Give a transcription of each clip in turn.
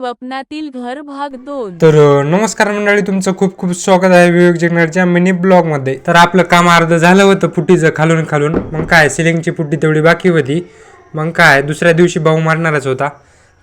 स्वप्नातील घर भाग 2. तर नमस्कार मंडळी, तुमचं खूप खूप स्वागत आहे विवेक जगनारच्या मिनी ब्लॉग मध्ये. तर आपलं काम अर्ध झालं होतं पुटीचं खालून खालून. मग काय सिलिंगची पुट्टी तेवढी बाकी होती. मग काय दुसऱ्या दिवशी भाऊ मारणारच होता,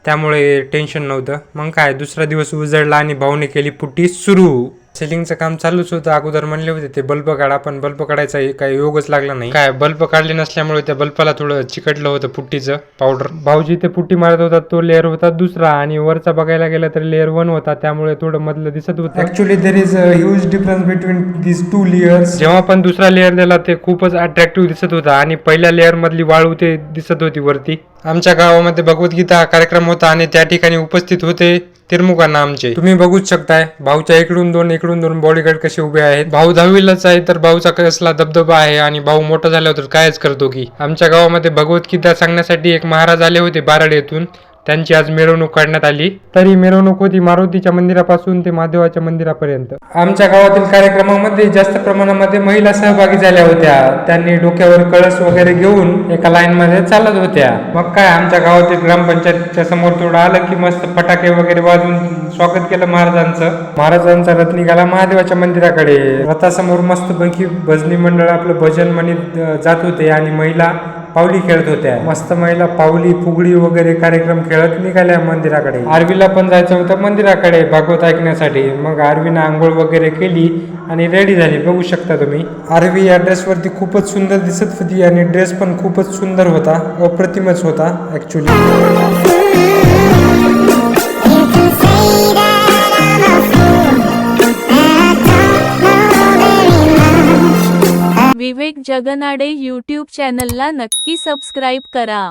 त्यामुळे टेन्शन नव्हतं. मग काय दुसरा दिवस उजळला आणि भाऊने केली पुट्टी सुरू. सिलिंगचं काम चालूच होतं. अगोदर म्हणले होते ते बल्ब काढा, पण बल्ब काढायचा काही योगच लागला नाही. काय बल्ब काढले नसल्यामुळे त्या बल्बाला थोडं चिकटलं होतं पुट्टीचं पावडर. भाऊजी ते पुट्टी मारत होता तो लेअर होता दुसरा, आणि वरचा बघायला गेला तर लेअर 1 होता, त्यामुळे थोडं मधलं दिसत होतं. Actually there is a huge difference between these 2 layers. जेव्हा पण दुसरा लेअर दिला ते खूपच अट्रॅक्टिव्ह दिसत होता, आणि पहिल्या लेअर मधली वाळू ते दिसत होती वरती. आमच्या गावामध्ये भगवद्गीता कार्यक्रम होता आणि त्या ठिकाणी उपस्थित होते तिरमुकांना आमचे. तुम्ही बघूच शकताय भाऊच्या इकडून दोन बॉडीगार्ड कसे उभे आहेत. भाऊ 10वीलाच आहे, तर भाऊचा कसला दबदबा आहे, आणि भाऊ मोठा झाल्यावर कायच करतो की. आमच्या गावामध्ये भगवद्गीता सांगण्यासाठी एक महाराज आले होते बाराड येथून. त्यांची आज मिरवणूक काढण्यात आली. तरी मिरवणूक होती मारुतीच्या मंदिरापासून ते महादेवाच्या मंदिरापर्यंत. आमच्या गावातील कार्यक्रमामध्ये जास्त प्रमाणामध्ये महिला सहभागी झाल्या होत्या. त्यांनी डोक्यावर कळस वगैरे घेऊन एका लाईन मध्ये चालत होत्या. मग काय आमच्या गावातील ग्रामपंचायतच्या समोर थोडं आलं की मस्त फटाके वगैरे वाजून स्वागत केलं महाराजांचा रथ निघाला महादेवाच्या मंदिराकडे. रथासमोर मस्त पैकी भजनी मंडळ आपलं भजन म्हणत जात होते, आणि महिला पावली खेळत होत्या. मस्त महिला पावली फुगडी वगैरे कार्यक्रम खेळत निघाल्या मंदिराकडे. आरवीला पण जायचं होतं मंदिराकडे भागवत ऐकण्यासाठी. मग आरवीनं आंघोळ वगैरे केली आणि रेडी झाली. बघू शकता तुम्ही आरवी या ड्रेसवरती खूपच सुंदर दिसत होती, आणि ड्रेस पण खूपच सुंदर होता, अप्रतिमच होता ऍक्च्युली. विवेक जगनाडे यूट्यूब चॅनलला नक्की सबस्क्राईब करा.